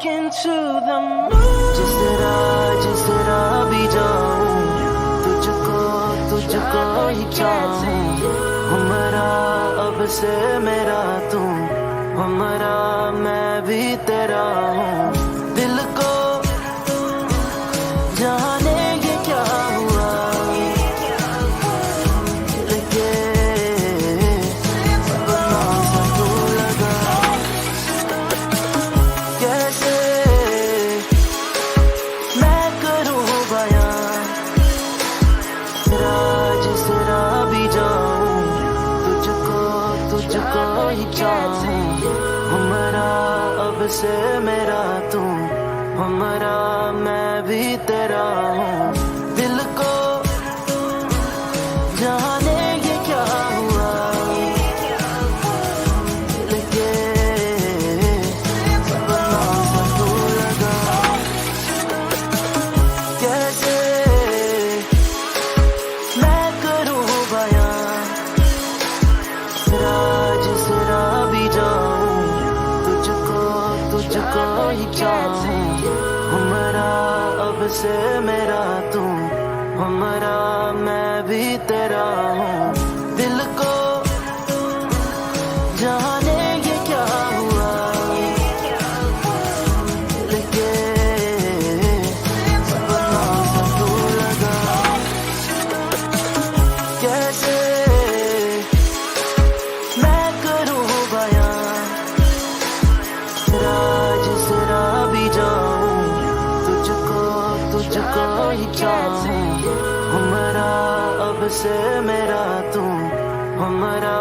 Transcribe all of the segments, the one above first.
into the moon. जिस तरह भी जाऊं, तुझको ही चाहूं. हमारा अब से मेरा तू, हमारा मैं भी तेरा हूँ. दिल को जाने ये क्या हुआ, लेके अपना सा तू लगा. कैसे मैं करूँ बयां, जिस तरह भी जाऊं, तुझको ही चाहूं. हमारा अब से मेरा तू, हमारा मैं भी तेरा हूँ. दिल को जाने ये क्या हुआ, लेके अपना सा तू लगा. कैसे मैं करूँ बयां, जिस तरह भी जाऊं, तुझको ही चाहूं. हमारा अब से मेरा तू, हमारा मैं भी तेरा हूँ. दिल को जाने ये क्या हुआ, लेके अपना सा तू लगा. कैसे मैं करूँ बयां, जिस तरह भी जाऊं, तुझको ही चाहूं. हमारा अब से मेरा तू, हमारा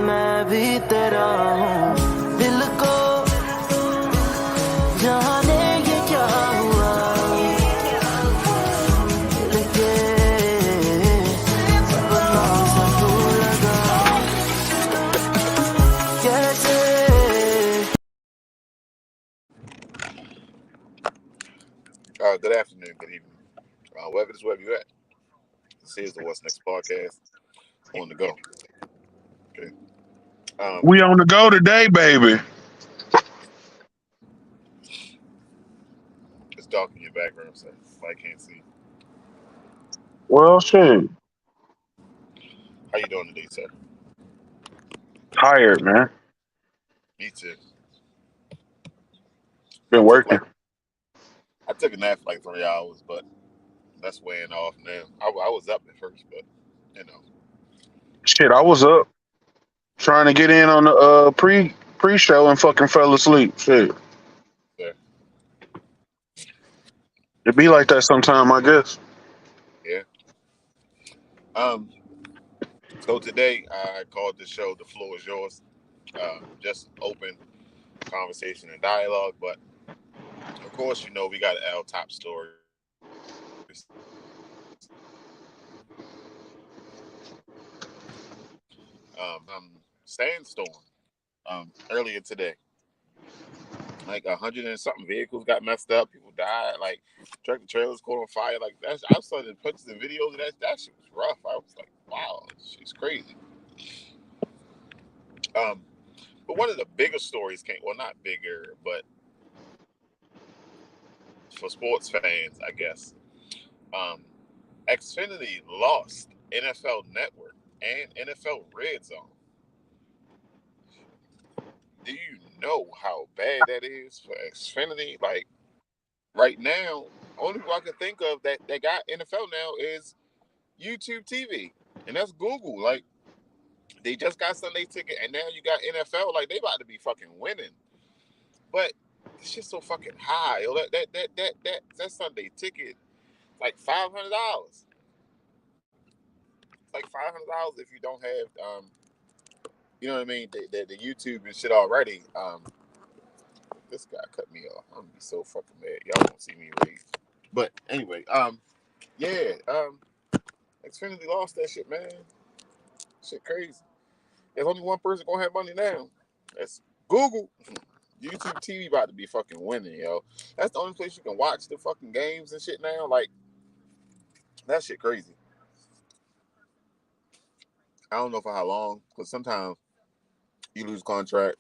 मैं भी तेरा हूँ. दिल को जाने ये क्या हुआ, लेके अपना सा तू लगा. कैसे Good afternoon, good evening. Wherever this web you at, this is the What's Next podcast on the go. Okay. We on the go today, baby. It's dark in your background, so I can't see. Well, shit. How you doing today, sir? Tired, man. Me too. Been working. I took a nap for like 3 hours, but that's weighing off now. I was up at first, but you know. Shit, I was up trying to get in on the pre-show and fucking fell asleep. Shit. Yeah. It be like that sometime, I guess. Yeah. So today I called the show "The Floor Is Yours," just open conversation and dialogue. But of course, you know we got our top story. Sandstorm earlier today. Like 100 and something vehicles got messed up. People died. Like tractor trailers caught on fire. Like that's I saw the pictures and videos of that shit was rough. I was like, wow, shit's crazy. But one of the bigger stories came. Well, not bigger, but for sports fans, I guess. Xfinity lost NFL Network and NFL Red Zone. Do you know how bad that is for Xfinity? Like right now, only people I can think of that got NFL now is YouTube TV, and that's Google. Like they just got Sunday Ticket, and now you got NFL. Like they about to be fucking winning, but it's just so fucking high. Yo, that Sunday Ticket, like $500. Like $500 if you don't have you know what I mean, the YouTube and shit already. This guy cut me off. I'm gonna be so fucking mad. Y'all won't see me rage. But anyway, Xfinity lost that shit, man. Shit crazy. There's only one person gonna have money now. That's Google. YouTube TV about to be fucking winning, yo. That's the only place you can watch the fucking games and shit now. Like, that shit crazy. I don't know for how long, because sometimes you lose contract,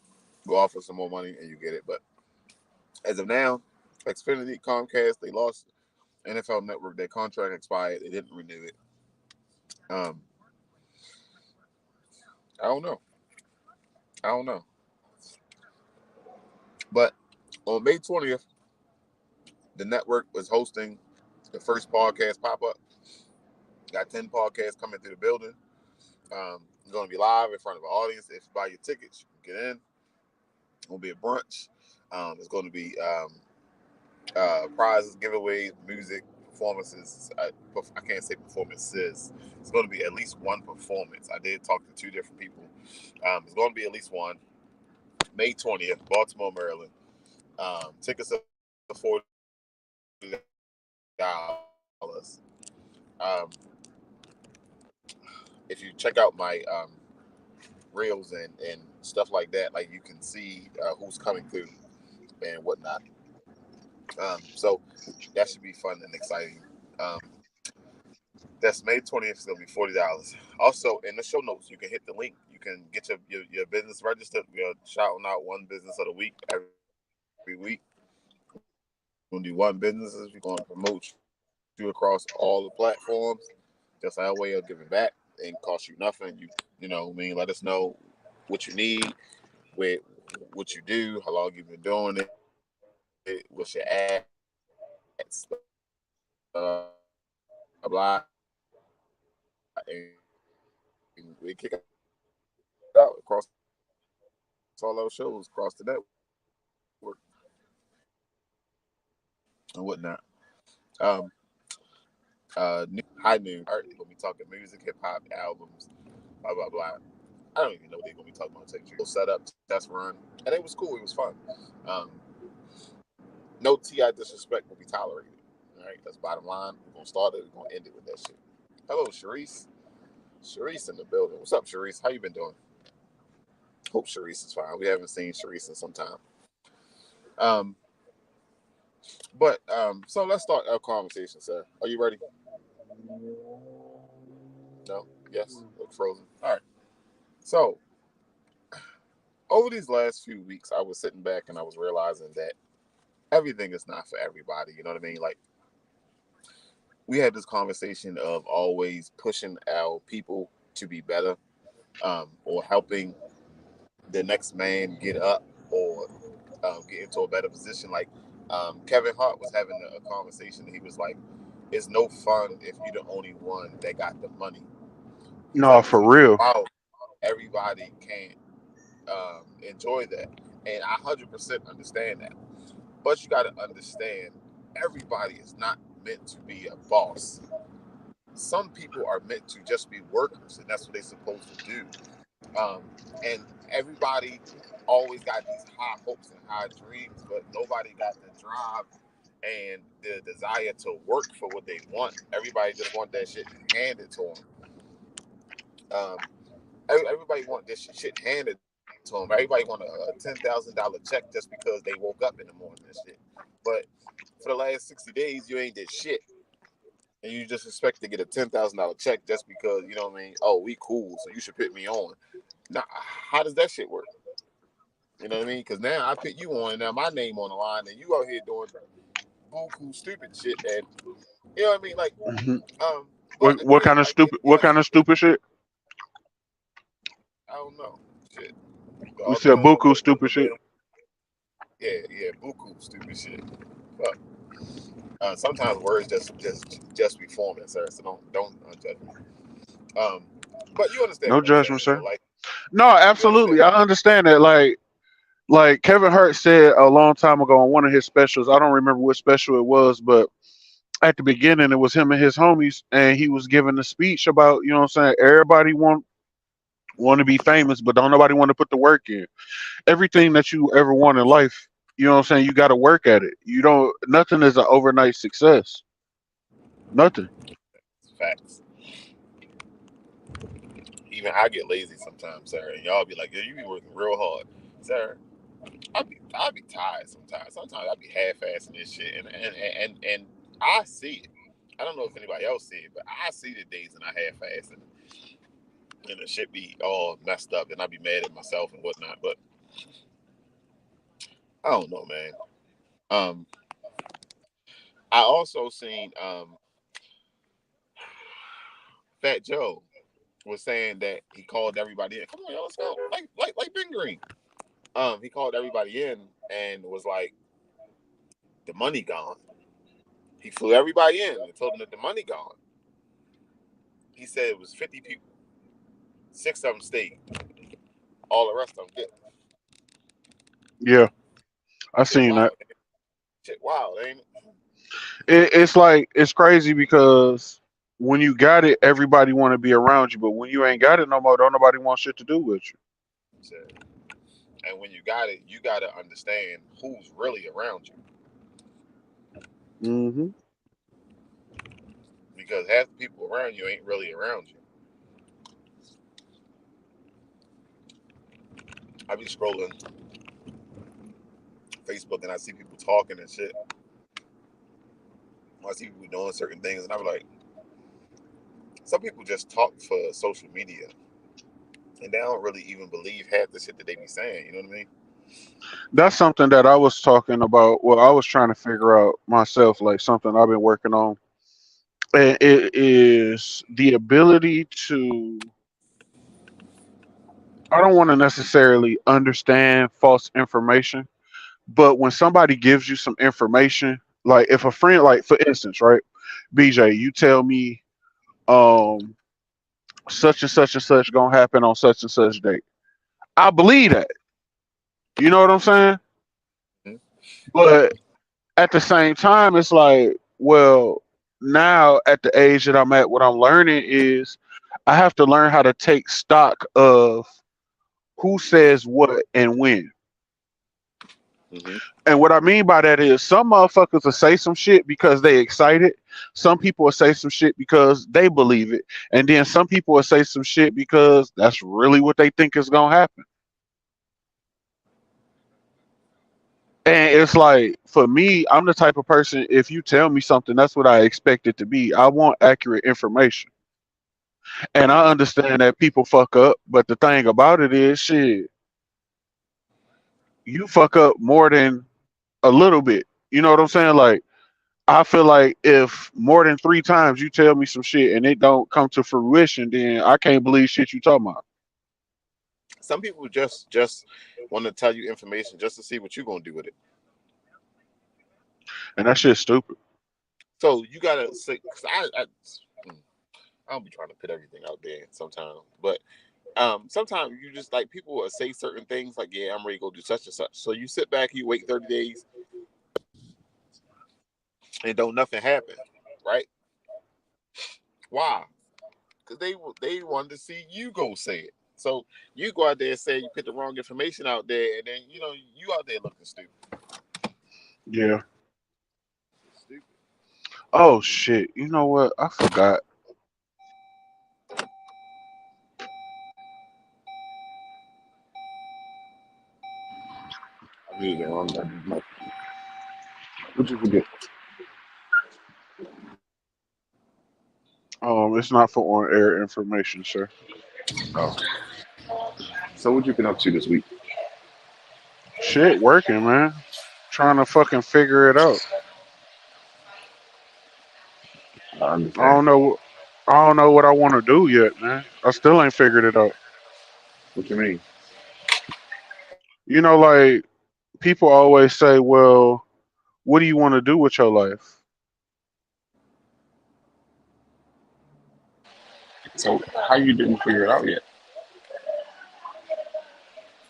go offer some more money, and you get it. But as of now, Xfinity, Comcast, they lost NFL Network. Their contract expired. They didn't renew it. Um, I don't know. I don't know. But on May 20th, the network was hosting the first podcast pop up. Got 10 podcasts coming through the building. It's going to be live in front of an audience. If you buy your tickets, you can get in. It's going to be a brunch. It's going to be prizes, giveaways, music, performances. I can't say performances. It's going to be at least one performance. I did talk to two different people. It's going to be at least one. May 20th, Baltimore, Maryland. Tickets are $40. Um, if you check out my reels and stuff like that, like you can see who's coming through and whatnot. So that should be fun and exciting. That's May 20th. It's gonna be $40. Also, in the show notes, you can hit the link. You can get your business registered. We're shouting out one business of the week every week. We're gonna do one businesses. We're gonna promote you across all the platforms. Just our way of giving back. It ain't cost you nothing. You know what I mean? Let us know what you need, with what you do, how long you've been doing it, what's your ads, blah, and we kick it out across all those shows across the network and whatnot. High noon. All right, they're gonna be talking music, hip hop, albums, blah blah blah. I don't even know what they're gonna be talking about. Take set up, test run, and it was cool. It was fun. Um, no TI disrespect will be tolerated. All right, that's bottom line. We're gonna start it. We're gonna end it with that shit. Hello, Sharice. Sharice in the building. What's up, Sharice? How you been doing? Hope Sharice is fine. We haven't seen Sharice in some time. So let's start our conversation, sir. Are you ready? No? Yes? Look frozen. All right. So over these last few weeks, I was sitting back and I was realizing that everything is not for everybody. You know what I mean? Like, we had this conversation of always pushing our people to be better, or helping the next man get up or get into a better position. Like, Kevin Hart was having a conversation. He was like, it's no fun if you're the only one that got the money. He's No, like, it's for not real. about everybody can't enjoy that. And I 100% understand that. But you got to understand, everybody is not meant to be a boss. Some people are meant to just be workers, and that's what they're supposed to do. And everybody always got these high hopes and high dreams, but nobody got the drive and the desire to work for what they want. Everybody just want that shit handed to them. Everybody want this shit handed to them. Everybody want a $10,000 check just because they woke up in the morning and shit. But for the last 60 days, you ain't did shit. And you just expect to get a $10,000 check just because, you know what I mean? Oh, we cool, so you should put me on. Now, how does that shit work? You know what I mean? Because now I put you on, and now my name on the line, and you out here doing buku stupid shit, and you know what I mean? Like, Hmm. but What again, kind of like, stupid? What kind of stupid shit? I don't know, shit. It We all said depends on buku stupid shit. yeah, buku stupid shit. But sometimes words just be forming, sir. So don't judge me. Um, but you understand No what I'm judgment, saying, though. sir. Like, No, you understand. absolutely. I understand that. Like Kevin Hart said a long time ago on one of his specials. I don't remember what special it was, but at the beginning it was him and his homies, and he was giving a speech about, you know what I'm saying, everybody want to be famous, but don't nobody want to put the work in. Everything that you ever want in life, you know what I'm saying, you got to work at it. You don't. Nothing is an overnight success. Nothing. Facts. Even I get lazy sometimes, sir, and y'all be like, "Yeah, you be working real hard, sir." I be tired sometimes. Sometimes I be half-assing this shit, and I see it. I don't know if anybody else see it, but I see the days and I half-ass and the shit be all messed up, and I be mad at myself and whatnot. But I don't know, man. Um, I also seen Fat Joe was saying that he called everybody in. Come on, y'all, let's go. Like Ben Green. He called everybody in and was like, the money gone. He flew everybody in and told them that the money gone. He said it was 50 people. 6 of them stayed. All the rest of them didn't. Yeah, I Shit seen that. wild. Shit wild, ain't it? It's like it's crazy because when you got it, everybody want to be around you, but when you ain't got it no more, don't nobody want shit to do with Shit. And when you got it, you got to understand who's really around you. you. Because half the people around you ain't really around you. I be scrolling Facebook and I see people talking and shit. I see people doing certain things, and I'm like, some people just talk for social media, and they don't really even believe half the shit that they be saying. You know what I mean? That's something that I was talking about. Well, I was trying to figure out myself, like something I've been working on. And it is the ability to, I don't want to necessarily understand false information, but when somebody gives you some information, like if a friend, like for instance, right, BJ, you tell me, um, such and such gonna happen on such and such date. I believe that. You know what I'm saying? Mhm. But at the same time, it's like, well, now at the age that I'm at, what I'm learning is I have to learn how to take stock of who says what and when. Mm-hmm. And what I mean by that is some motherfuckers will say some shit because they excited. Some people will say some shit because they believe it. And then some people will say some shit because that's really what they think is gonna happen. And it's like for me, I'm the type of person, if you tell me something, that's what I expect it to be. I want accurate information. And I understand that people fuck up, but the thing about it is shit, you fuck up more than a little bit. You know what I'm saying? Like I feel like if more than 3 times you tell me some shit and it don't come to fruition, then I can't believe shit you talking about. Some people just want to tell you information just to see what you're gonna do with it. And that shit's stupid. So you gotta say, cause I don't be trying to put everything out there sometimes, but sometimes you just like people will say certain things like, yeah, I'm ready to go do such and such. So you sit back, you wait 30 days, and don't nothing happen, right? Why? Because they wanted to see you go say it. So you go out there and say you put the wrong information out there, and then you out there looking stupid. Yeah. Stupid. Oh shit. You know what? I forgot. I really the wrong button. What'd you forget? It's not for on air information, sir. Oh, so what you been up to this week? Shit working, man. Trying to fucking figure it out. I I understand. don't know. I don't know what I want to do yet, man. I still ain't figured it out. What you mean? You know, like people always say, "Well, what do you want to do with your life?" So how you didn't figure it out yet?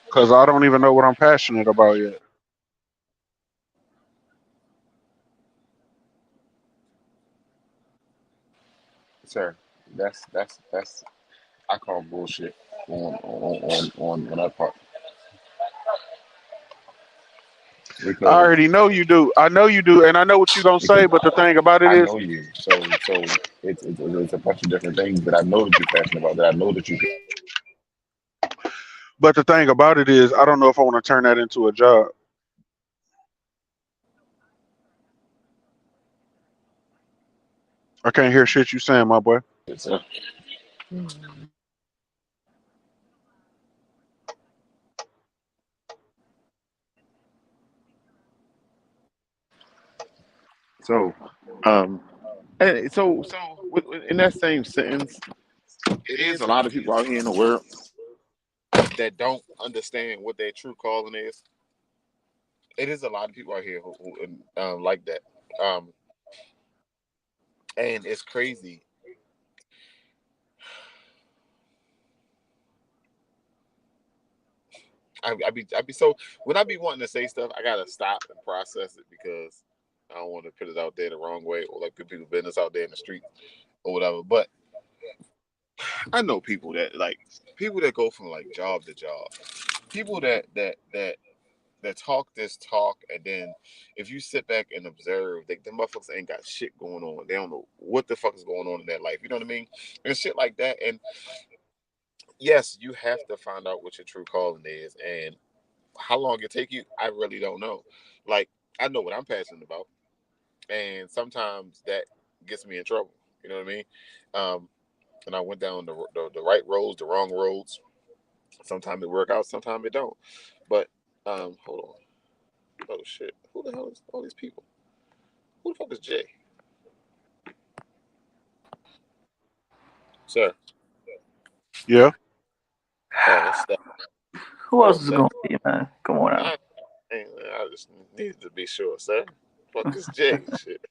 Because I don't even know what I'm passionate about yet. Sir, that's I call bullshit on that part I because already know you do. I know you do, and I know what you gonna say. because But the thing about it I is, know you. So it's a bunch of different things that I know that you're passionate about, that I know that you can. but the thing about it is, I don't know if I want to turn that into a job. I can't hear shit you saying, my boy. So, So, um, and in that same sentence, it is a lot of people out here in the world that don't understand what their true calling is. It is a lot of people out here who like that, um, and it's crazy. I be so when I be wanting to say stuff, I gotta stop and process it because I don't want to put it out there the wrong way or like put people's business out there in the street or whatever. But I know people that go from like job to job, people that talk this talk, and then if you sit back and observe, the motherfuckers ain't got shit going on. They don't know what the fuck is going on in their life. You know what I mean? And shit like that. And yes, you have to find out what your true calling is, and how long it take you, I really don't know. Like I know what I'm passionate about, and sometimes that gets me in trouble. You know what I mean? And I went down the right roads, the wrong roads. Sometimes it work out, sometimes it don't. But hold on. Oh shit! Who the hell is all these people? Who the fuck is Jay? Sir. Yeah. Oh, that's that. Who Oh, else is sir. going to be, man? Come on now. I just needed to be sure, sir. Fuck this Jay shit.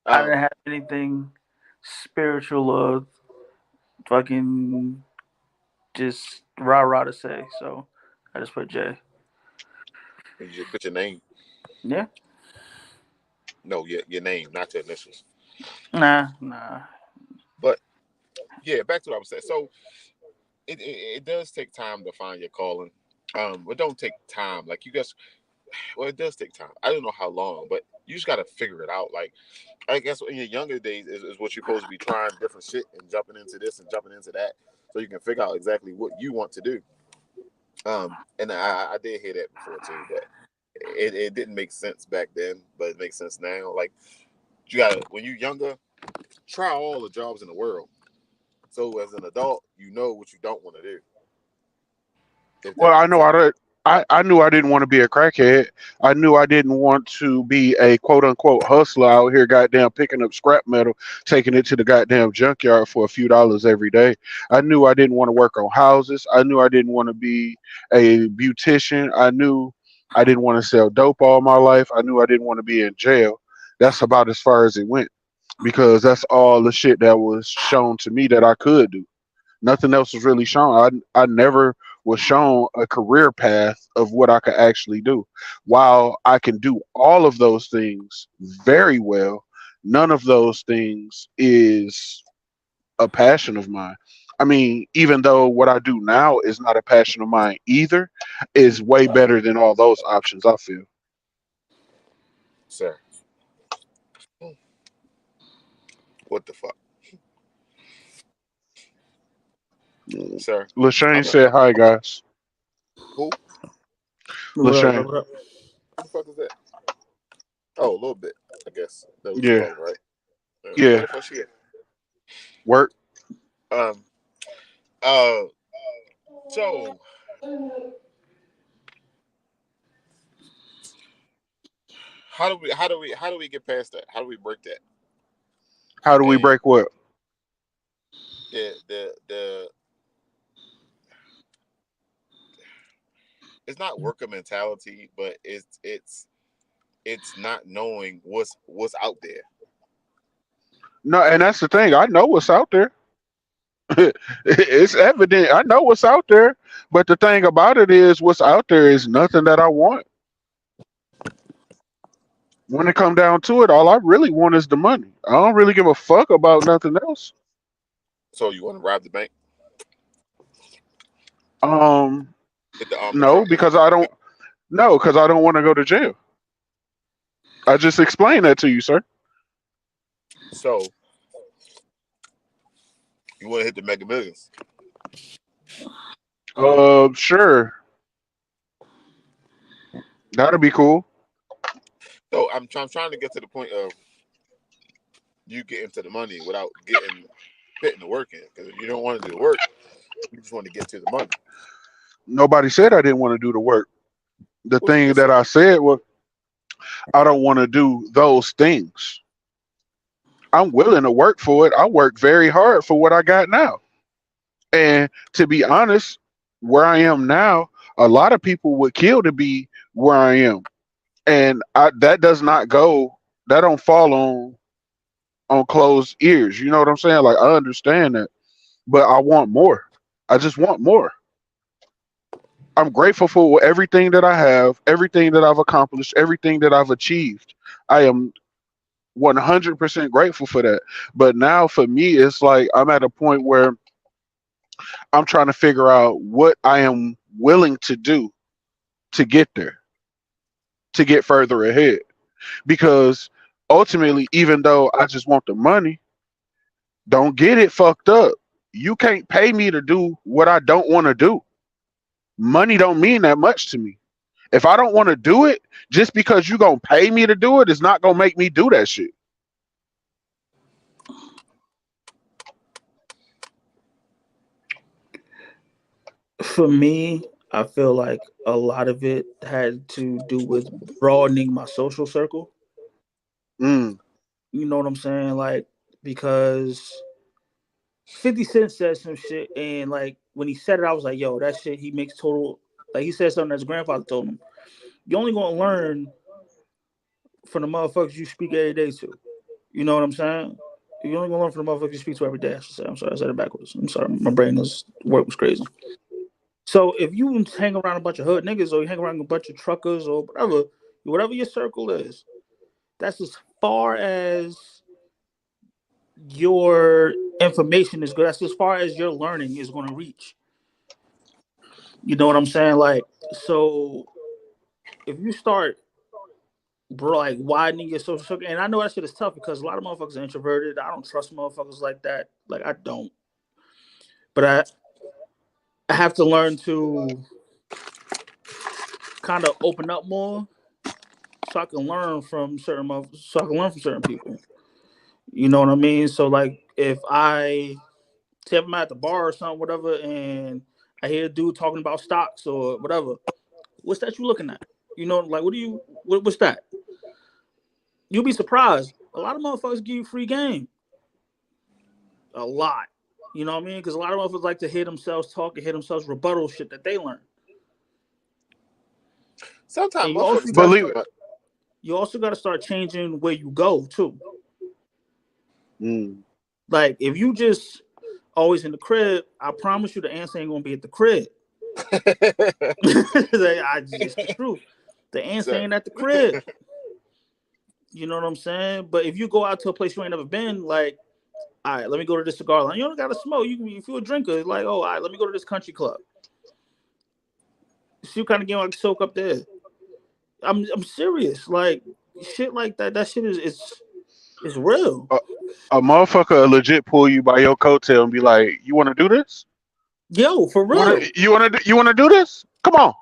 I didn't have anything spiritual or fucking just rah to say, so I just put J. You just put your name. Yeah. No, your name, not your initials. Nah. But yeah, back to what I was saying. So it does take time to find your calling. It don't take time. Like you guys, well, it does take time. I don't know how long, but you just got to figure it out. Like I guess in your younger days is what you're supposed to be trying different shit and jumping into this and jumping into that, so you can figure out exactly what you want to do. And I did hear that before too, but it didn't make sense back then, but it makes sense now. Like you gotta when you're younger, try all the jobs in the world. So as an adult, you know what you don't want to do. If Well, that I makes know sense. I knew I didn't want to be a crackhead. I knew I didn't want to be a quote unquote hustler out here, goddamn picking up scrap metal, taking it to the goddamn junkyard for a few dollars every day. I knew I didn't want to work on houses. I knew I didn't want to be a beautician. I knew I didn't want to sell dope all my life. I knew I didn't want to be in jail. That's about as far as it went because that's all the shit that was shown to me that I could do. Nothing else was really shown. I never was shown a career path of what I could actually do. While I can do all of those things very well, none of those things is a passion of mine. I mean, even though what I do now is not a passion of mine either, is way better than all those options, I feel. Sir, what the fuck, sir? Lashane I'm a, said, "Hi guys." who? What up, bro? Lashane, What up? Who the fuck is that? Oh, a little bit, I guess. That's what you yeah, call it, right? Where yeah, the fuck she at? work. Um. Uh. So how do we get past that? How do we break that? How do we And break what? the it's not worker mentality, but it's not knowing what's out there. No, and that's the thing. I know what's out there. It's evident. I know what's out there, but the thing about it is, what's out there is nothing that I want. When it come down to it, all I really want is the money. I don't really give a fuck about nothing else. So you want to rob the bank? Um, Hit the no, because I don't. No, because I don't want to go to jail. I just explained that to you, sir. So you want to hit the Mega Millions? Sure, that'll be cool. So I'm trying to get to the point of you getting to the money without fitting the work in, because you don't want to do the work, you just want to get to the money. Nobody said I didn't want to do the work. The What you thing just that said? I said was I don't want to do those things. I'm willing to work for it. I work very hard for what I got now. And to be honest, where I am now, a lot of people would kill to be where I am. And that does not go, that don't fall on closed ears. You know what I'm saying? Like I understand that, but I want more. I just want more. I'm grateful for everything that I have, everything that I've accomplished, everything that I've achieved. I am 100% grateful for that. But now for me, it's like I'm at a point where I'm trying to figure out what I am willing to do to get there, to get further ahead. Because ultimately, even though I just want the money, don't get it fucked up. You can't pay me to do what I don't want to do. Money don't mean that much to me. If I don't want to do it, just because you gonna pay me to do it is not gonna make me do that shit. For me, I feel like a lot of it had to do with broadening my social circle. Mm. You know what I'm saying? Like, because 50 Cent said some shit, and like when he said it, I was like, yo, that shit, he makes total. Like, he said something that his grandfather told him. You're only gonna learn from the motherfuckers you speak every day to. You know what I'm saying? You're only gonna learn from the motherfuckers you speak to every day. I should say. I'm sorry, I said it backwards. I'm sorry, my brain was work was crazy. So if you hang around a bunch of hood niggas, or you hang around a bunch of truckers, or whatever your circle is, that's as far as your information is good. That's as far as your learning is going to reach. You know what I'm saying? Like, so if you start, bro, like widening your social circle, and I know that shit is tough because a lot of motherfuckers are introverted. I don't trust motherfuckers like that. Like, I don't. But I have to learn to kind of open up more so I can learn from certain people. You know what I mean? So like if I say I'm at the bar or something, whatever, and I hear a dude talking about stocks or whatever, what's that you looking at? You know, like what's that? You'll be surprised. A lot of motherfuckers give you free game. A lot. You know what I mean? Because a lot of motherfuckers like to hear themselves talk and hear themselves rebuttal shit that they learn. Sometimes And motherfuckers talk Believe too it. much. you also got to start changing where you go too. Mm. Like if you just always in the crib, I promise you the answer ain't gonna be at the crib. It's the truth. The answer So, ain't at the crib. You know what I'm saying? But if you go out to a place you ain't never been, like, all right, let me go to this cigar line. You don't gotta smoke. You can, if you're a drinker, like, oh, all right, let me go to this country club. So you kind of get like soak up there. I'm serious. Like shit like that. That shit is real. A motherfucker will legit pull you by your coattail and be like, "You want to do this? Yo, for real. You want to do this? Come on,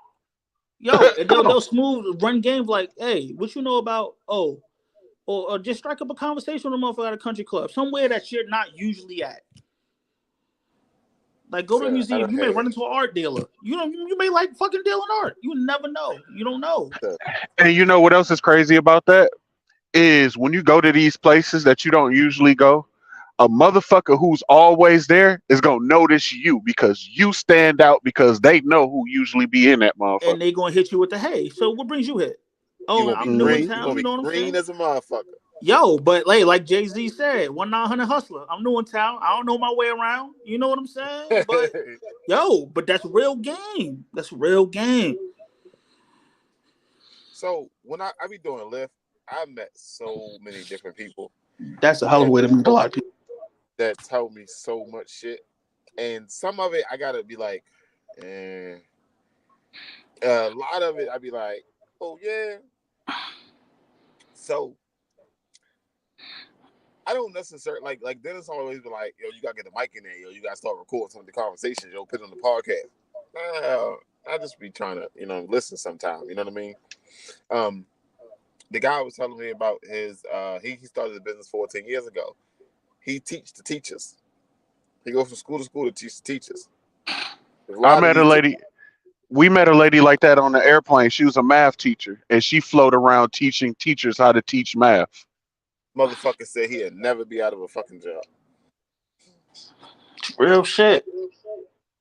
Yo, and come on." they'll smooth run games like, hey, what you know about or just strike up a conversation with a motherfucker at a country club, somewhere that you're not usually at. Like go to a so I museum, don't you may have run into an art dealer. You may like fucking dealing art. You never know. You don't know. so, And you know what else is crazy about that is when you go to these places that you don't usually go, a motherfucker who's always there is gonna notice you because you stand out because they know who usually be in that motherfucker. And they gonna hit you with the hey. So what brings you here? you Oh, gonna be I'm new in Mm. green. You town. gonna You be know what I'm green saying? as a motherfucker. Yo, but like Jay-Z said, 1-900 hustler. I'm new in town. I don't know my way around. You know what I'm saying? But but that's real game. That's real game. So when I be doing Lyft, I met so many different people That's a hell of a that way to meet a lot of people. that told me so much shit, and some of it I gotta be like, eh. A lot of it I be like, oh yeah. So I don't necessarily like Dennis always be like, yo, you gotta get the mic in there, yo, you gotta start recording some of the conversations, yo, put it on the podcast. I just be trying to, listen sometime, you know what I mean? The guy was telling me about his he started a business 14 years ago. He teach the teachers. He goes from school to school to teach the teachers. There's a I lot of met a these lady. We met a lady like that on the airplane. She was a math teacher, and she floated around teaching teachers how to teach math. Motherfucker said he'd never be out of a fucking job. Real shit.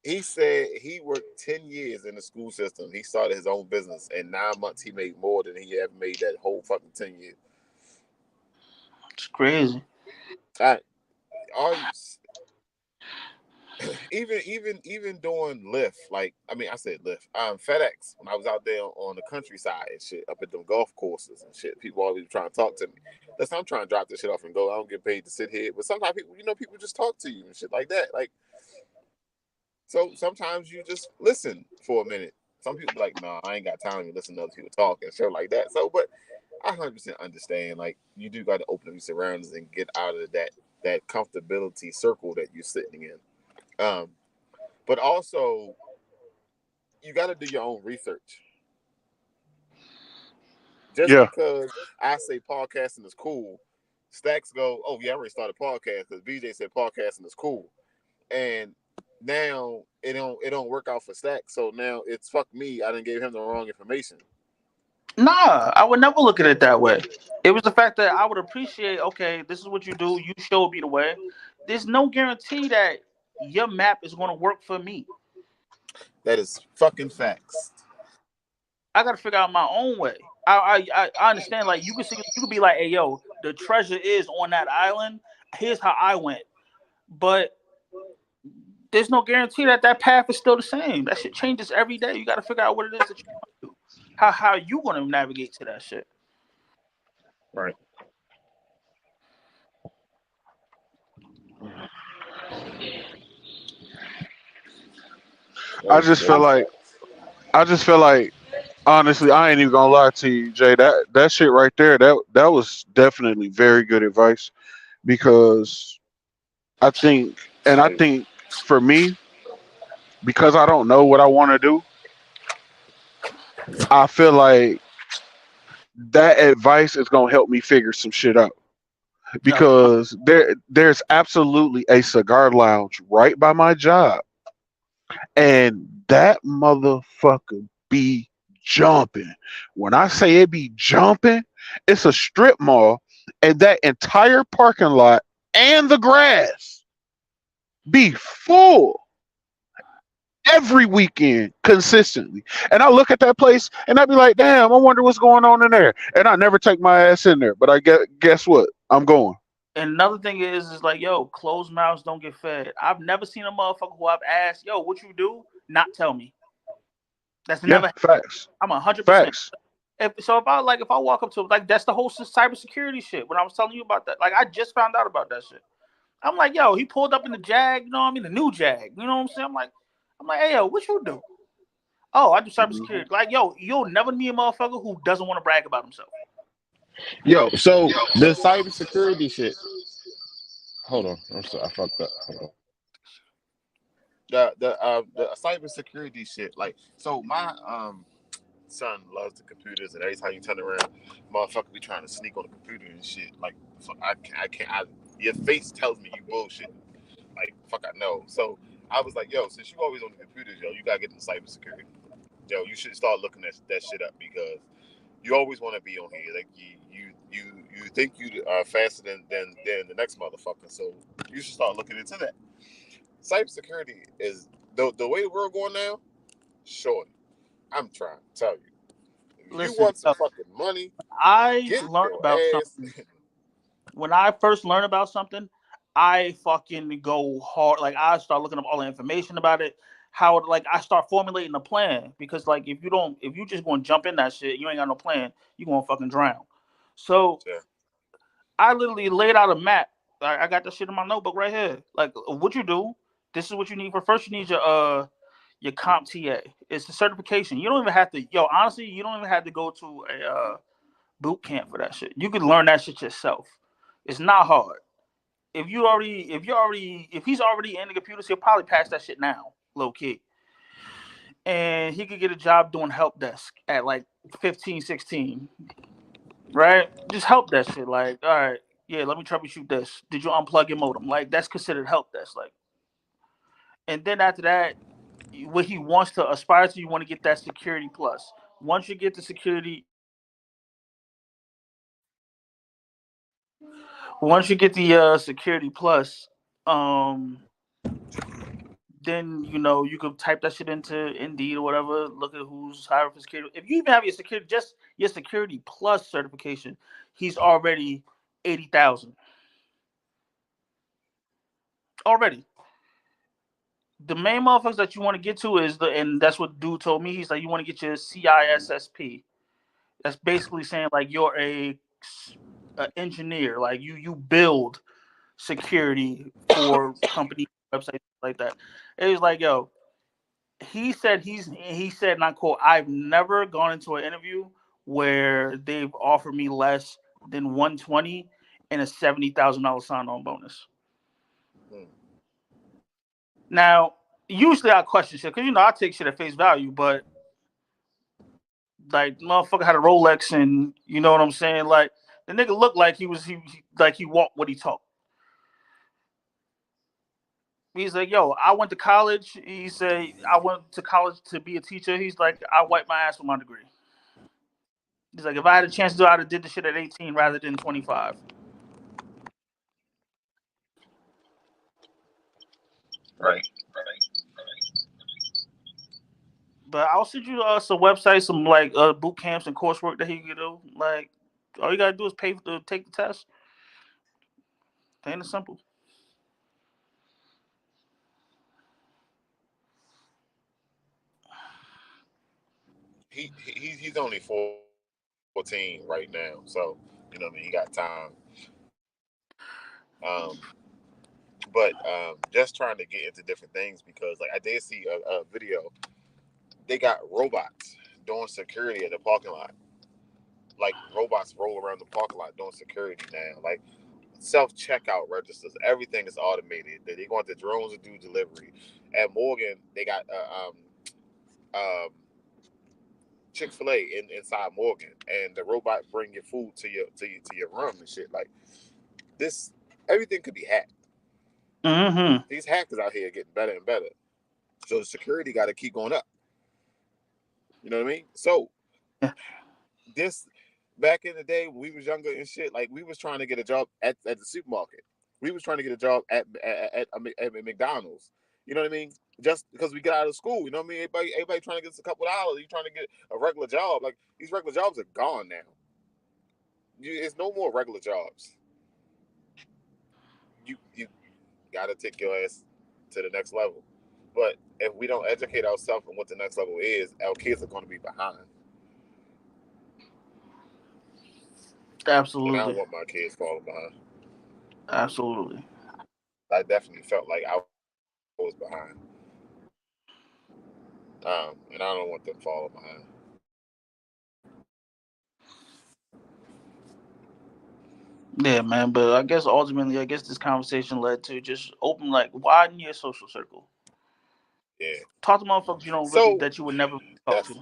He said he worked 10 years in the school system. He started his own business. In 9 months, he made more than he ever made that whole fucking 10 years. It's crazy. Even doing Lyft, like, I mean, I said Lyft, FedEx, when I was out there on the countryside and shit, up at them golf courses and shit, people always trying to talk to me. Listen, I'm trying to drop this shit off and go. I don't get paid to sit here, but sometimes people just talk to you and shit like that. Like, so sometimes you just listen for a minute. Some people be like, nah, I ain't got time to listen to other people talk and shit like that. So, but I 100% understand. Like, you do got to open up your surroundings and get out of that comfortability circle that you're sitting in. But also, you got to do your own research. Just because I say podcasting is cool, Stacks go, oh yeah, I already started podcast because BJ said podcasting is cool, and now it don't work out for Stacks. So now it's fuck me. I didn't give him the wrong information. Nah, I would never look at it that way. It was the fact that I would appreciate, okay, this is what you do. You showed me the way. There's no guarantee that your map is going to work for me. That is fucking facts. I got to figure out my own way. I understand. Like, you could be like, hey, yo, the treasure is on that island. Here's how I went. But there's no guarantee that path is still the same. That shit changes every day. You got to figure out what it is that you want to do. How you going to navigate to that shit. Right. I just feel like honestly, I ain't even gonna lie to you, Jay. That shit right there, that was definitely very good advice because I think for me, because I don't know what I want to do, I feel like that advice is gonna help me figure some shit out. Because there's absolutely a cigar lounge right by my job, and that motherfucker be jumping. When I say it be jumping, it's a strip mall, and that entire parking lot and the grass be full every weekend consistently. And I look at that place and I be like, damn, I wonder what's going on in there. And I never take my ass in there, but I guess what? I'm going. And another thing is like, yo, closed mouths don't get fed. I've never seen a motherfucker who I've asked, yo, what you do? Not tell me. That's never facts. I'm 100%. Facts. If I walk up to him, like, that's the whole cybersecurity shit. When I was telling you about that, like, I just found out about that shit. I'm like, yo, he pulled up in the Jag, you know what I mean? The new Jag, you know what I'm saying? I'm like, hey, yo, what you do? Oh, I do cybersecurity. Like, yo, you'll never meet a motherfucker who doesn't want to brag about himself. Yo, so the cybersecurity shit. Hold on, I'm sorry, I fucked up. Hold on. The cybersecurity shit, like, so my son loves the computers, and every time you turn around, motherfucker be trying to sneak on the computer and shit. Like, I can't. Your face tells me you bullshit. Like, fuck, I know. So I was like, yo, since you always on the computers, yo, you gotta get into cybersecurity. Yo, you should start looking that shit up because you always want to be on here. Like, you think you are faster than the next motherfucker. So you should start looking into that. Cybersecurity is the way the world going now. Short. I'm trying to tell you. If you want some fucking money, I learned about something. When I first learned about something, I fucking go hard. Like, I start looking up all the information about it. I start formulating a plan because, like, if you just going to jump in that shit, you ain't got no plan, you going to fucking drown. So I literally laid out a map. I got that shit in my notebook right here. Like, what you do, this is what you need. First, you need your CompTIA. It's the certification. You don't even have to, honestly, you don't even have to go to a boot camp for that shit. You can learn that shit yourself. It's not hard. If he's already in the computers, he'll probably pass that shit now, low key. And he could get a job doing help desk at like 15, 16. Right? Just help desk shit. Like, all right, yeah, let me troubleshoot this. Did you unplug your modem? Like, that's considered help desk. Like, and then after that, what he wants to aspire to. You want to get that security plus. Once you get the security, once you get the security plus, um, then you can type that shit into Indeed or whatever. Look at who's hiring for security. If you even have your security, just your security plus certification, he's already 80,000 already. The main motherfuckers that you want to get to is and that's what dude told me. He's like, you want to get your CISSP. That's basically saying like you're a engineer, like you build security for company websites like that. It was like, yo, he said, and I quote, I've never gone into an interview where they've offered me less than 120 and a $70,000 sign-on bonus. Now, usually I question shit because I take shit at face value, but like motherfucker had a Rolex and you know what I'm saying. Like the nigga looked like he walked what he talked. He's like, yo, I went to college. He said, I went to college to be a teacher. He's like, I wiped my ass with my degree. He's like, if I had a chance to do it, I'd have did the shit at 18 rather than 25. Right. But I'll send you some websites, some like boot camps and coursework that he can do. Like, all you gotta do is pay to take the test. Plain and simple. He's only 14 right now, so you know what I mean. He got time. Um, but just trying to get into different things because like I did see a video. They got robots doing security at the parking lot. Like robots roll around the parking lot doing security now. Like self-checkout registers. Everything is automated. They're going to drones to do delivery. At Morgan, they got Chick-fil-A inside Morgan, and the robot bring your food to your room and shit. Like this, everything could be hacked. Mm-hmm. These hackers out here getting better and better. So the security got to keep going up. You know what I mean? So this back in the day when we was younger and shit, like we was trying to get a job at the supermarket. We was trying to get a job at McDonald's. You know what I mean? Just because we get out of school, you know what I mean? Everybody trying to get us a couple dollars. You trying to get a regular job. Like these regular jobs are gone now. It's no more regular jobs. You got to take your ass to the next level. But if we don't educate ourselves on what the next level is, our kids are going to be behind. Absolutely. And I don't want my kids falling behind. Absolutely. I definitely felt like I was behind. And I don't want them falling behind. Yeah, man. But I guess ultimately, this conversation led to just widen your social circle. Yeah. Talk to motherfuckers that you would never talk to.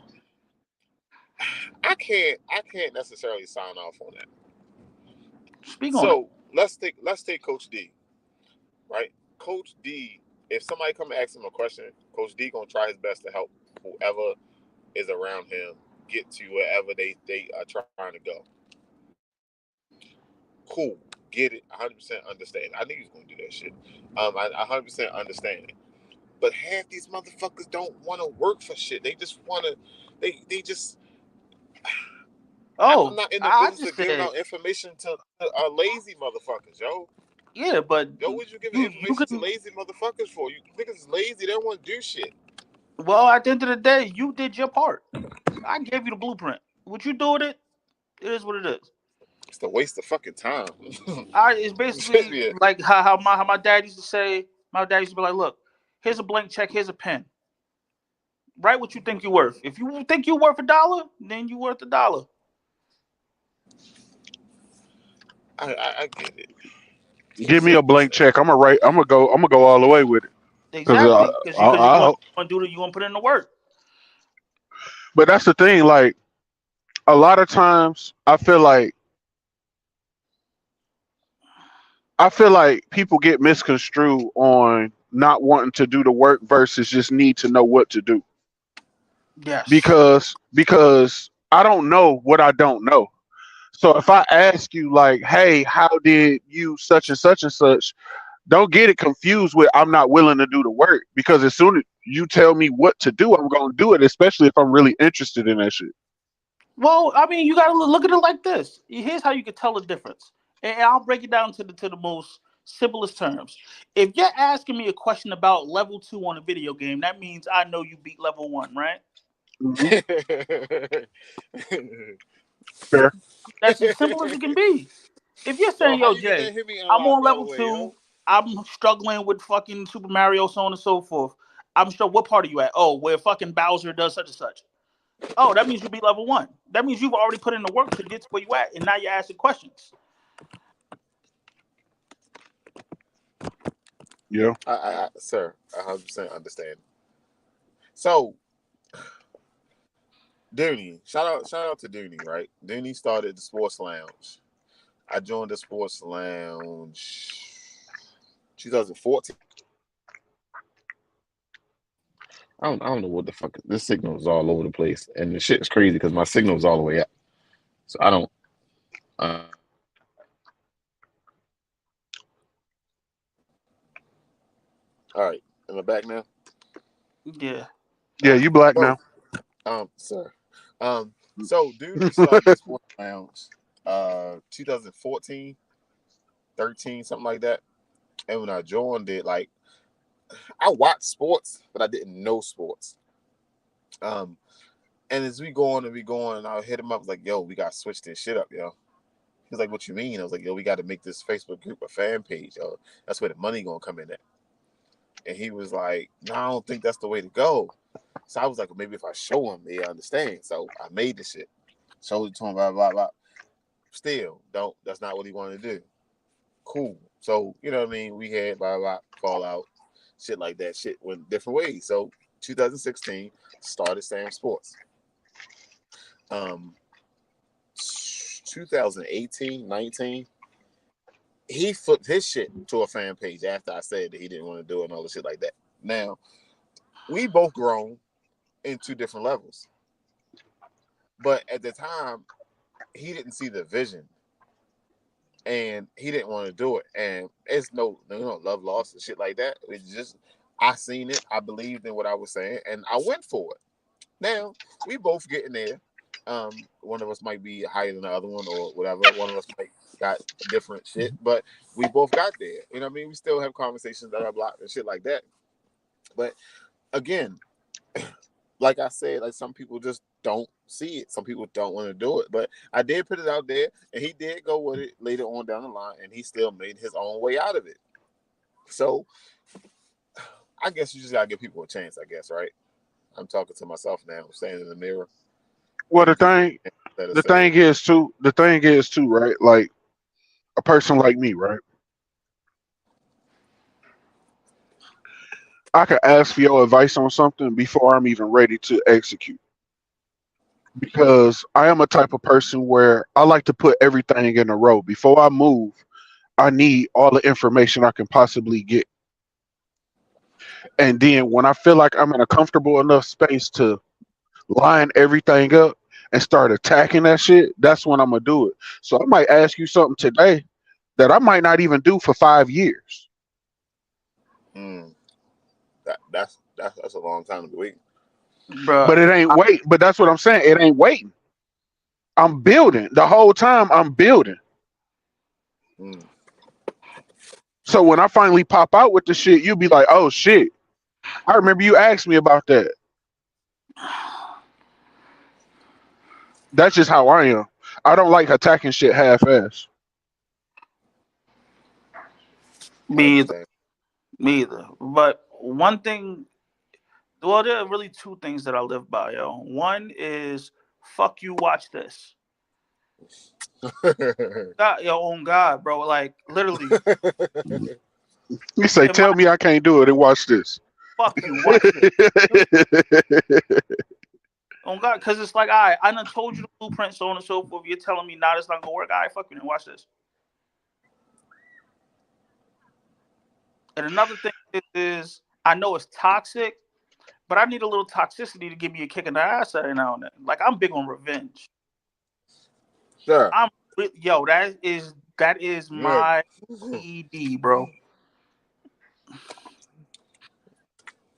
I can't necessarily sign off on that. Speak on it. So let's take Coach D, right? Coach D, if somebody come and ask him a question, Coach D gonna try his best to help whoever is around him get to wherever they are trying to go. Cool, get it, 100% understand. I knew he was gonna do that shit. I 100% understand it. But half these motherfuckers don't want to work for shit. They just want to. They just. I'm not in the business of giving out information to lazy motherfuckers, yo. Yeah, but yo, what you giving information to lazy motherfuckers for? You niggas is lazy. They don't want to do shit. Well, at the end of the day, you did your part. I gave you the blueprint. What you do with it, it is what it is. It's a waste of fucking time. It's basically like how my dad used to say. My dad used to be like, "Look, here's a blank check. Here's a pen. Write what you think you're worth. If you think you're worth $1, then you're worth $1." I get it. Give me a blank check. I'm gonna go all the way with it. Exactly, because you want to do it. You want to put in the work. But that's the thing. Like a lot of times, I feel like people get misconstrued on not wanting to do the work versus just need to know what to do. Yes. Because I don't know what I don't know. So if I ask you like, hey, how did you such and such and such, don't get it confused with I'm not willing to do the work because as soon as you tell me what to do, I'm gonna do it, especially if I'm really interested in that shit. Well, I mean, you gotta look at it like this. Here's how you can tell the difference, and I'll break it down to the most simplest terms. If you're asking me a question about level 2 on a video game, that means I know you beat level 1, right? Hmm. Fair. That's as simple as it can be. If you're So saying, how yo, you get that Jay, hit me I'm unlocked on that level way, 2, yo? I'm struggling with fucking Super Mario, so on and so forth. I'm sure. What part are you at? Oh, where fucking Bowser does such and such. Oh, that means you beat level 1. That means you've already put in the work to get to where you at, and now you're asking questions. Yeah. Sir, 100% understand. So, Dooney, shout out to Dooney, right? Dooney started the Sports Lounge. I joined the Sports Lounge 2014. I don't know what the fuck. This signal is all over the place, and the shit is crazy because my signal is all the way up. So I don't. All right, am I back now? Yeah. Yeah, you black So, now. sir, so Dooney started the Sports Lounge, 2014, 13, something like that. And when I joined it, like I watched sports, but I didn't know sports. And as we go on and we go on, I hit him up, I was like, yo, we got to switch this shit up, yo. He was like, what you mean? I was like, yo, we got to make this Facebook group a fan page, yo. That's where the money going to come in at. And he was like, no, I don't think that's the way to go. So I was like, well, maybe if I show him, they understand. So I made the shit. Showed it to him, blah, blah, blah. Still, that's not what he wanted to do. Cool. So, you know what I mean? We had blah, blah, fallout, shit like that. Shit went different ways. So 2016, started SamzSportz. 2018, 19, he flipped his shit to a fan page after I said that he didn't want to do it and all the shit like that. Now, we both grown in 2 different levels. But at the time, he didn't see the vision. And he didn't want to do it. And it's no love lost and shit like that. It's just, I seen it. I believed in what I was saying. And I went for it. Now, we both getting there. One of us might be higher than the other one or whatever. One of us might got different shit, but we both got there. You know what I mean? We still have conversations that are blocked and shit like that. But again, like I said, like some people just don't see it. Some people don't want to do it. But I did put it out there, and he did go with it later on down the line, and he still made his own way out of it. So I guess you just gotta give people a chance, I guess, right? I'm talking to myself now. I'm standing in the mirror. Well, the thing is too, right? Like a person like me, right? I could ask for your advice on something before I'm even ready to execute. Because I am a type of person where I like to put everything in a row. Before I move, I need all the information I can possibly get. And then when I feel like I'm in a comfortable enough space to line everything up and start attacking that shit, that's when I'm gonna do it. So I might ask you something today that I might not even do for 5 years. That's a long time to wait. Bruh, But it ain't wait. But that's what I'm saying. It ain't waiting. I'm building the whole time. I'm building. So when I finally pop out with the shit, you'll be like, "Oh shit! I remember you asked me about that." That's just how I am. I don't like attacking shit half-ass. me either. Me either. But one thing, well, there are really 2 things that I live by, yo. One is fuck you, watch this. God, your own God, bro. Like literally, You say, "Tell me I can't do it," and watch this. fuck you, watch this. Oh God, because it's like, all right, I done told you the blueprint, so on and so forth. You're telling me now it's not gonna work. All right, fuck you, then watch this. And another thing is I know it's toxic, but I need a little toxicity to give me a kick in the ass every now and then. Like I'm big on revenge. Sure. That is Yeah. my ED, bro.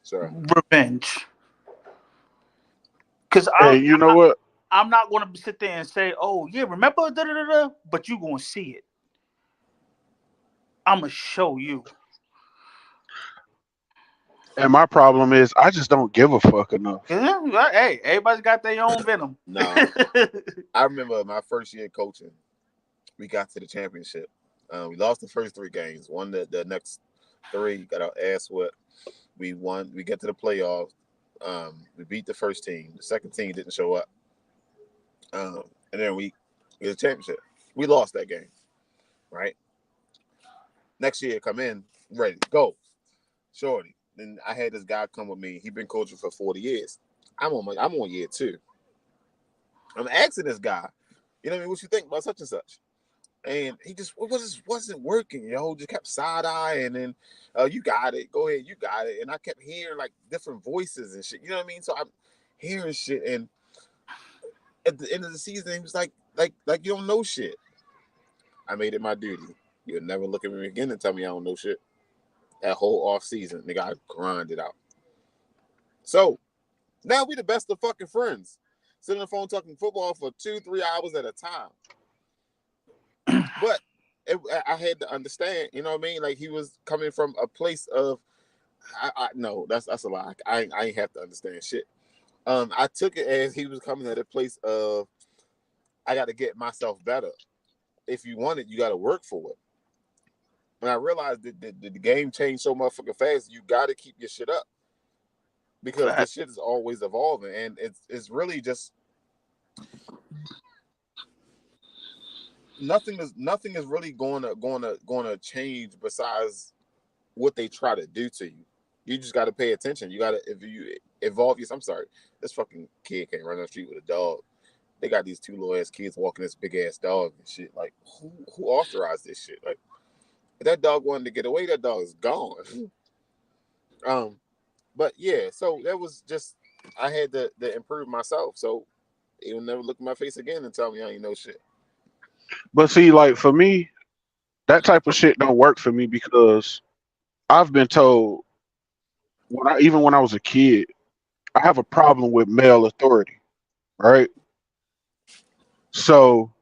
Sure. Revenge. Because Hey, you know what? I'm not going to sit there and say, "Oh yeah, remember da da da da," but you going to see it. I'm gonna show you. And my problem is I just don't give a fuck enough. Yeah, hey, everybody's got their own venom. Nah. I remember my first year coaching. We got to the championship. We lost the first 3 games. Won the next 3. Got our ass whipped. We won. We get to the playoffs. We beat the first team. The second team didn't show up. And then we get a championship. We lost that game. Right. Next year, come in ready to go. Shorty. Then I had this guy come with me. He been coaching for 40 years. I'm on year 2. I'm asking this guy, you know what I mean, what you think about such and such? And he just wasn't working, yo. Just kept side eyeing and you got it. Go ahead, you got it. And I kept hearing like different voices and shit. You know what I mean? So I'm hearing shit, and at the end of the season, he was like you don't know shit. I made it my duty. You'll never look at me again and tell me I don't know shit. That whole off season, nigga, I grinded out. So now we the best of fucking friends. Sitting on the phone talking football for 2-3 hours at a time. But I had to understand, you know what I mean? Like he was coming from a place of, no, that's a lie. I ain't have to understand shit. I took it as he was coming at a place of, I got to get myself better. If you want it, you got to work for it. And I realized that the game changed so motherfucking fast, you got to keep your shit up. Because this shit is always evolving, and it's really just nothing is really going to change besides what they try to do to you. You just got to pay attention. You got to, if you evolve I'm sorry, this fucking kid can't run down the street with a dog. They got these 2 little ass kids walking this big ass dog and shit. Like who authorized this shit? Like if that dog wanted to get away, that dog is gone. But yeah, so that was just, I had to improve myself. So he'll never look in my face again and tell me I ain't know shit. But see, like for me, that type of shit don't work for me because I've been told even when I was a kid, I have a problem with male authority, right? So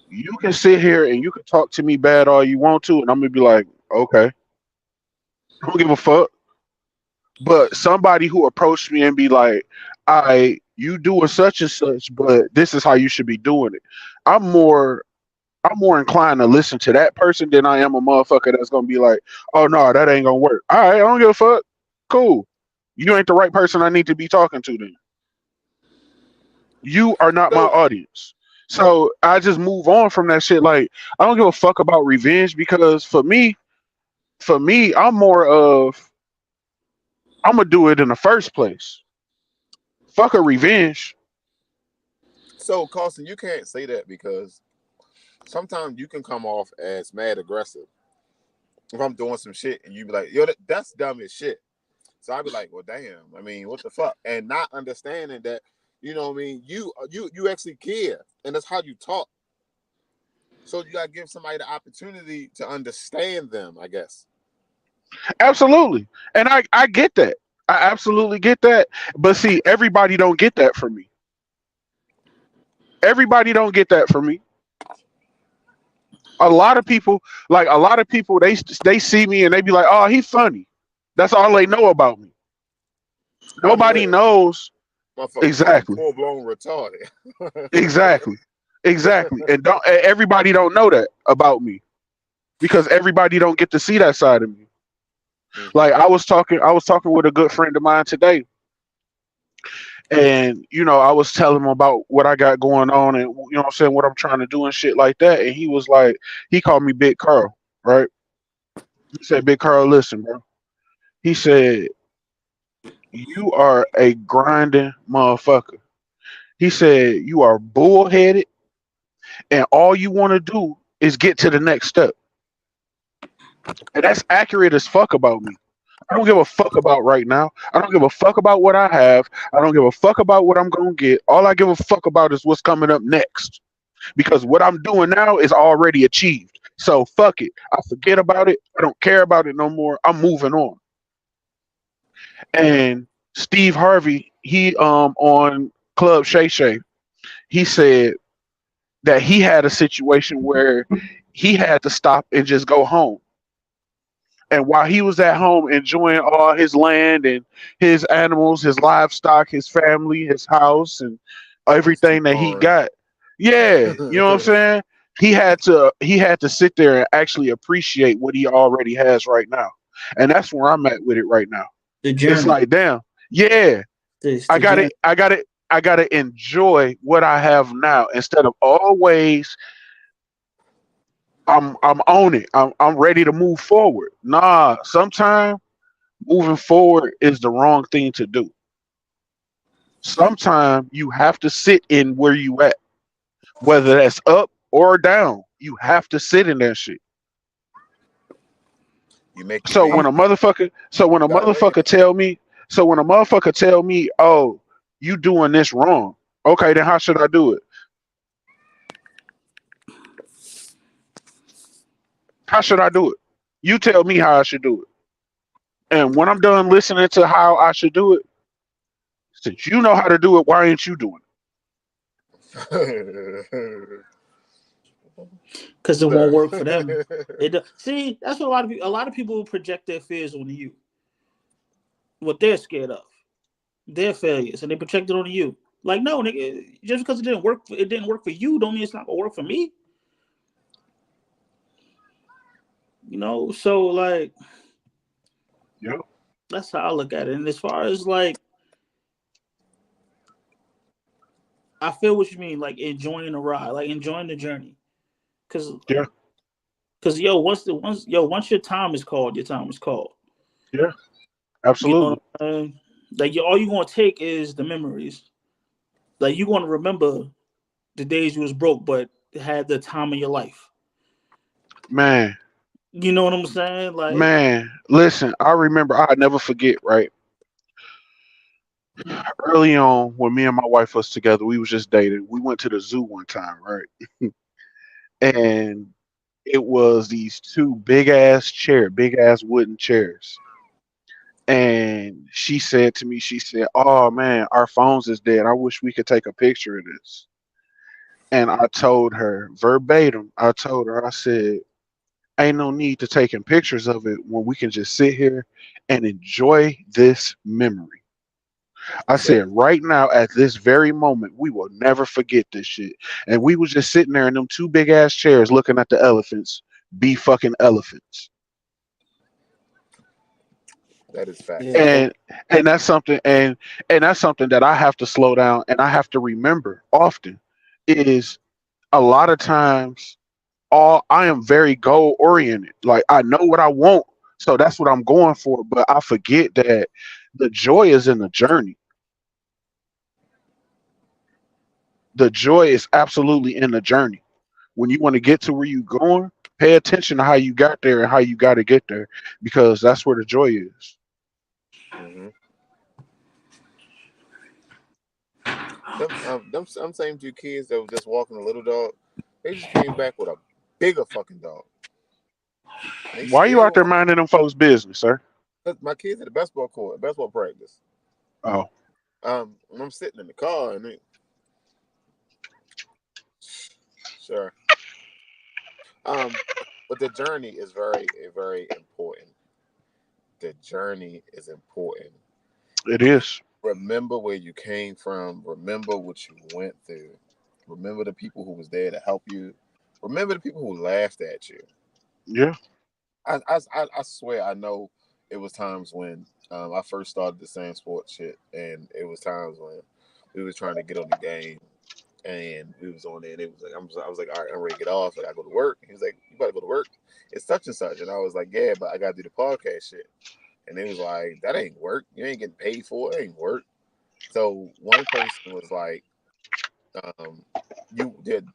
you can sit here and you can talk to me bad all you want to, and I'm gonna be like, okay, I don't give a fuck. But somebody who approached me and be like, you doing such and such, but this is how you should be doing it. I'm more inclined to listen to that person than I am a motherfucker that's gonna be like, oh no, that ain't gonna work. All right, I don't give a fuck. Cool. You ain't the right person I need to be talking to then. You are not my audience. So I just move on from that shit. Like, I don't give a fuck about revenge because for me, I'm more of, I'm gonna do it in the first place. Fuck a revenge. So, Carson, you can't say that because sometimes you can come off as mad aggressive. If I'm doing some shit and you be like, yo, that's dumb as shit. So I'd be like, well, damn. I mean, what the fuck? And not understanding that, you know what I mean? You actually care, and that's how you talk. So you gotta give somebody the opportunity to understand them, I guess. Absolutely. And I get that. I absolutely get that. But see, everybody don't get that from me. Everybody don't get that from me. A lot of people, they see me and they be like, oh, he's funny. That's all they know about me. Nobody knows. Exactly. Full blown retarded. Exactly. And everybody don't know that about me because everybody don't get to see that side of me. Like I was talking with a good friend of mine today, and I was telling him about what I got going on and what I'm saying, what I'm trying to do and shit like that. And he was like, he called me Big Carl, right? He said, Big Carl, listen, bro. He said, you are a grinding motherfucker. He said, you are bullheaded, and all you want to do is get to the next step. And that's accurate as fuck about me. I don't give a fuck about right now. I don't give a fuck about what I have. I don't give a fuck about what I'm gonna get. All I give a fuck about is what's coming up next. Because what I'm doing now is already achieved. So fuck it. I forget about it. I don't care about it no more. I'm moving on. And Steve Harvey, he on Club Shay Shay, he said that he had a situation where he had to stop and just go home. And while he was at home enjoying all his land and his animals, his livestock, his family, his house, and Steve everything that he Harvey. got, yeah, you know what I'm saying? He had to sit there and actually appreciate what he already has right now. And that's where I'm at with it right now. The It's journey. like, damn, yeah, This I the got journey. it, I got it, I gotta enjoy what I have now instead of always I'm on it. I'm ready to move forward. Nah, sometimes moving forward is the wrong thing to do. Sometimes you have to sit in where you at, whether that's up or down. You have to sit in that shit. You make your So when bed. a motherfucker, so when a Gotta lay in motherfucker it. tell me, so when a motherfucker tell me, oh, you doing this wrong. Okay, then how should I do it? How should I do it? You tell me how I should do it. And when I'm done listening to how I should do it, since you know how to do it, why ain't you doing Because it won't Sir. work for them. See, that's what a lot of people project their fears on you. What they're scared of, their failures, and they project it on you. Like, no, nigga, just because it didn't work for you, don't mean it's not gonna work for me. So like it? Yeah. that's how I look at it. And as far as like, I feel what you mean, like enjoying the ride, like enjoying the journey. Cause, Yeah. yo, once your time is called, your time is called. Yeah. You know Absolutely. what I'm saying? Like, all you gonna take is the memories. Like, you gonna remember the days you was broke, but had the time of your life. Man, You know what I'm saying? Like, man, listen, I remember I never forget, right? Early on when me and my wife was together, we was just dating. We went to the zoo one time, right? And it was these two big ass wooden chairs. And she said to me, she said, "Oh man, our phones is dead. I wish we could take a picture of this." And I told her verbatim, I told her, I said, ain't no need to taking pictures of it when we can just sit here and enjoy this memory. I Sir. said, right now at this very moment, we will never forget this shit. And we was just sitting there in them two big ass chairs looking at the elephants be fucking elephants. That is facts. yeah, And that's something and that's something that I have to slow down and I have to remember often is a lot of times all I am very goal oriented. Like I know what I want, so that's what I'm going for. But I forget that the joy is in the journey. The joy is absolutely in the journey. When you want to get to where you're going, pay attention to how you got there and how you got to get there, because that's where the joy is. Hmm. Them same two kids that was just walking a little dog, they just came back with a bigger fucking dog. They Why are you out still there minding them folks' business, sir? my kids at the basketball court, basketball practice. Oh, And I'm sitting in the car and sure. Um, but the journey is very important. The journey is important. it is. Remember where you came from. Remember what you went through. Remember the people who was there to help you. Remember the people who laughed at you. Yeah. I swear I know it was times when I first started the SamzSportz shit, and it was times when we was trying to get on the game, and we was on there, and it was like I was like, all right, I'm ready to get off, and I go to work. He was like, you about to go to work? It's such and such, and I was like, yeah, but I got to do the podcast shit, and it was like that ain't work. You ain't getting paid for it. It ain't work. So one person was like, um, you did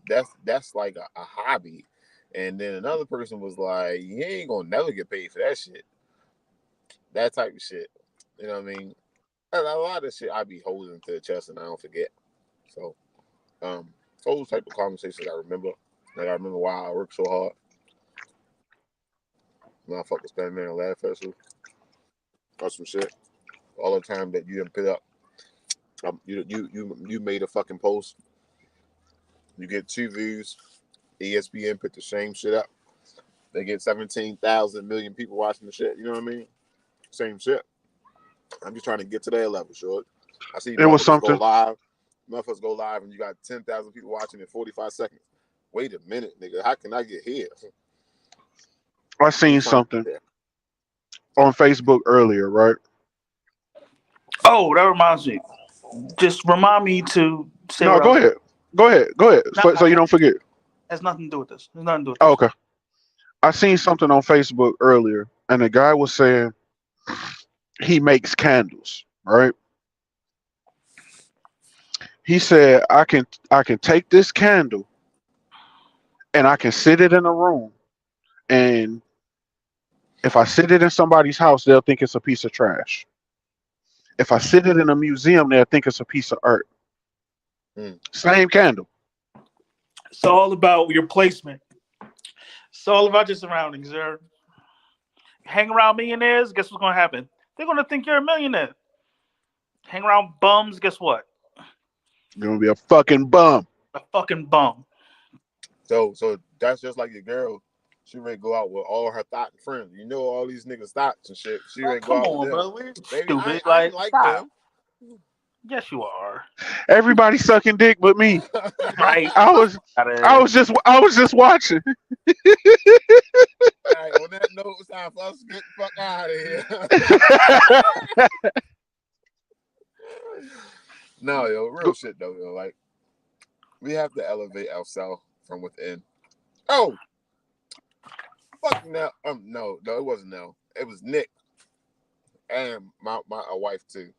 that's like a hobby. And then another person was like, "You ain't gonna never get paid for that shit." That type of shit. You know what I mean? A lot of shit I be holding to the chest and I don't forget. So, those type of conversations I remember. Like I remember why I worked so hard. Motherfuckers spending me on Laugh Festival or some shit. All the time that you didn't put up. You made a fucking post. You get 2 views. ESPN put the same shit up. They get 17,000 million people watching the shit. You know what I mean? Same shit. I'm just trying to get to their level, short. I see It was motherfuckers go something. live. Motherfuckers go live and you got 10,000 people watching in 45 seconds. Wait a minute, nigga. How can I get here? I seen something on Facebook earlier, right? Oh, that reminds me. Just remind me to say No, what I go was. ahead. Go ahead. Go ahead. So you don't forget. Has nothing to do with this. Has nothing to do with Oh, this. okay. I seen something on Facebook earlier, and the guy was saying he makes candles, right? He said I can take this candle and I can sit it in a room, and if I sit it in somebody's house, they'll think it's a piece of trash. If I sit it in a museum, they'll think it's a piece of art. Same candle. It's all about your placement. It's all about your surroundings, sir. Hang around millionaires, guess what's gonna happen? They're gonna think you're a millionaire. Hang around bums, guess what? You're gonna be a fucking bum. A fucking bum. So that's just like your girl. She ready to go out with all her thought friends. You know all these niggas thoughts and shit. She ready to go Come out on, with them. bro. We're Baby, stupid. I ain't like stop. them. Yes, you are. Everybody sucking dick but me. Right. I was just watching. All right, on that note, it's time for us to get the fuck out of here. No, yo, real shit though, yo. Like, we have to elevate ourselves from within. Oh, fuck no, no, it wasn't no. It was Nick and my wife too.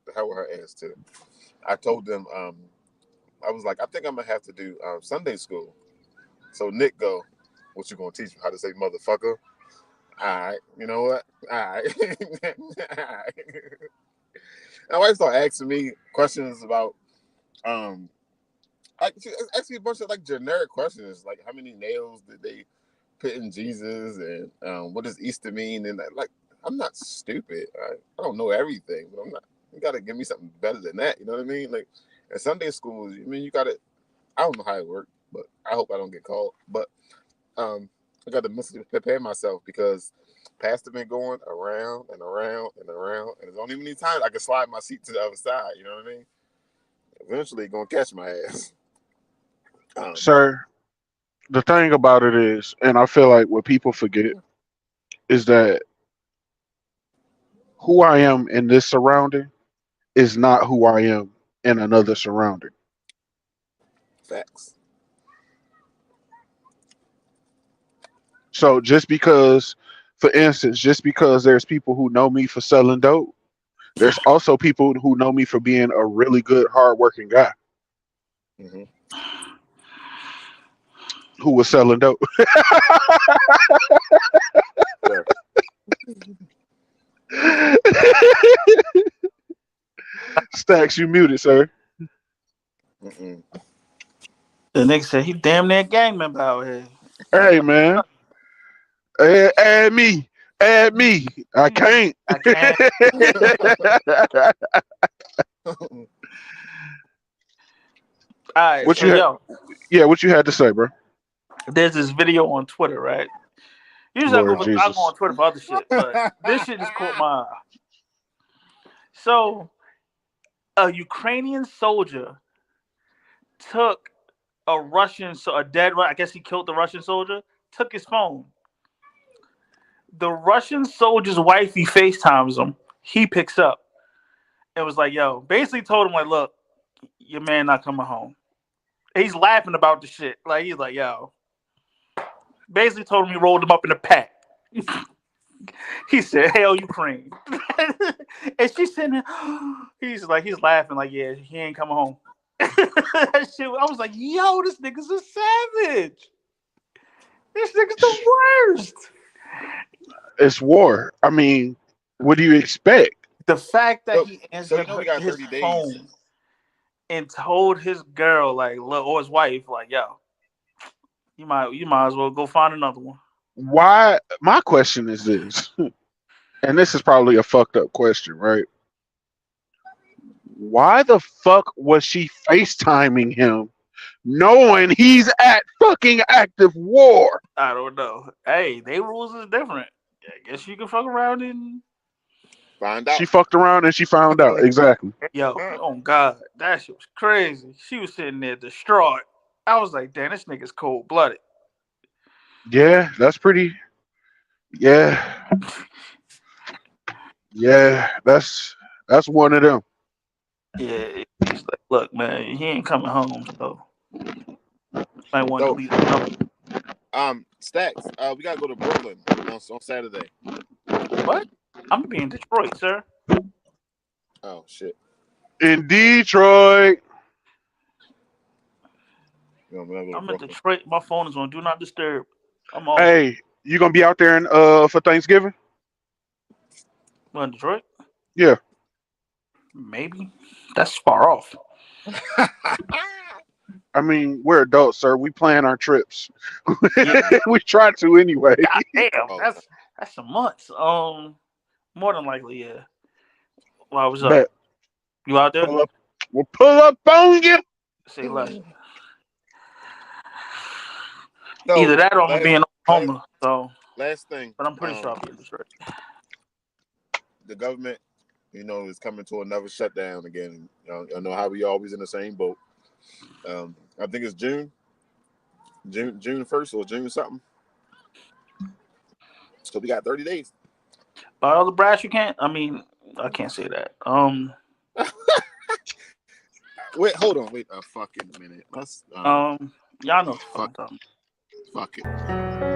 The hell with her ass too. I told them, I was like, I think I'm gonna have to do Sunday school. So Nick go, what you gonna teach me how to say motherfucker? All right, you know what? All right. All right. My wife started asking me questions about she asked me a bunch of like generic questions, like how many nails did they put in Jesus, and what does Easter mean? And like, I'm not stupid. I don't know everything, but I'm not. You gotta give me something better than that. You know what I mean? Like at Sunday school, I mean, you gotta. I don't know how it works, but I hope I don't get called. But I got to mentally prepare myself because Pastor been going around and around and around, and there's only many times I can slide my seat to the other side. You know what I mean? Eventually, gonna catch my ass. Sir, the thing about it is, and I feel like what people forget is that who I am in this surrounding is not who I am in another surrounding. Facts. So just because, for instance, just because there's people who know me for selling dope, there's also people who know me for being a really good, hardworking guy Mm-hmm. who was selling dope. Sure. Stacks, you muted, sir. Mm-mm. The nigga said he damn near gang member out here. Hey, man. Add me. Add me. I can't. I can't. All right, What so you had? yo, Yeah, what you had to say, bro? there's this video on Twitter, right? Usually Lord I go Jesus. on Twitter for other shit, but this shit just caught my eye. So, a Ukrainian soldier took a dead, I guess he killed the Russian soldier, took his phone. The Russian soldier's wifey FaceTimes him. He picks up and was like, yo, basically told him, like, look, your man not coming home. He's laughing about the shit. Like, he's like, yo. Basically told him he rolled him up in a pack. He said, "Hail Ukraine," and she's sitting there. He's laughing, like, "Yeah, he ain't coming home." That shit, I was like, "Yo, this nigga's a savage." This nigga's the worst. It's war. I mean, what do you expect? The fact that So, he so answered he got his 30 days. phone and told his girl, like, look, or his wife, like, yo, you might as well go find another one. Why? My question is this, and this is probably a fucked up question, right? Why the fuck was she FaceTiming him knowing he's at fucking active war? I don't know. Hey, they rules is different. I guess you can fuck around and Find She out. fucked around and she found out. Exactly. yo, oh God, that shit was crazy. She was sitting there distraught. I was like, damn, this nigga's cold blooded. Yeah, that's pretty. Yeah, yeah, that's one of them. Yeah, he's like, look, man, he ain't coming home, so I want to So, delete his number. Stacks, we gotta go to Brooklyn on Saturday. What? I'm gonna be in Detroit, sir. Oh shit. In Detroit. We gotta go to I'm in Brooklyn. Detroit. My phone is on Do Not Disturb. I'm off. Hey, you gonna be out there in, for Thanksgiving? Well, in Detroit? Yeah. Maybe. That's far off. I mean, we're adults, sir. We plan our trips. Yeah. We try to anyway. God damn, Oh, that's some months. More than likely, yeah. Well, what's up? Bet. You out there? Pull up. We'll pull up on you. Say less. so Either that or I'm gonna last, be in last, Oklahoma. So, last thing. but I'm pretty sure I'll be in Detroit. The government, is coming to another shutdown again. I know how we always in the same boat. I think it's June 1st or June something. So we got 30 days. By all the brass you can't. I mean, I can't say that. Wait, hold on. Wait a fucking minute. Let's Y'all know what the fuck fuck, I'm talking. fuck it.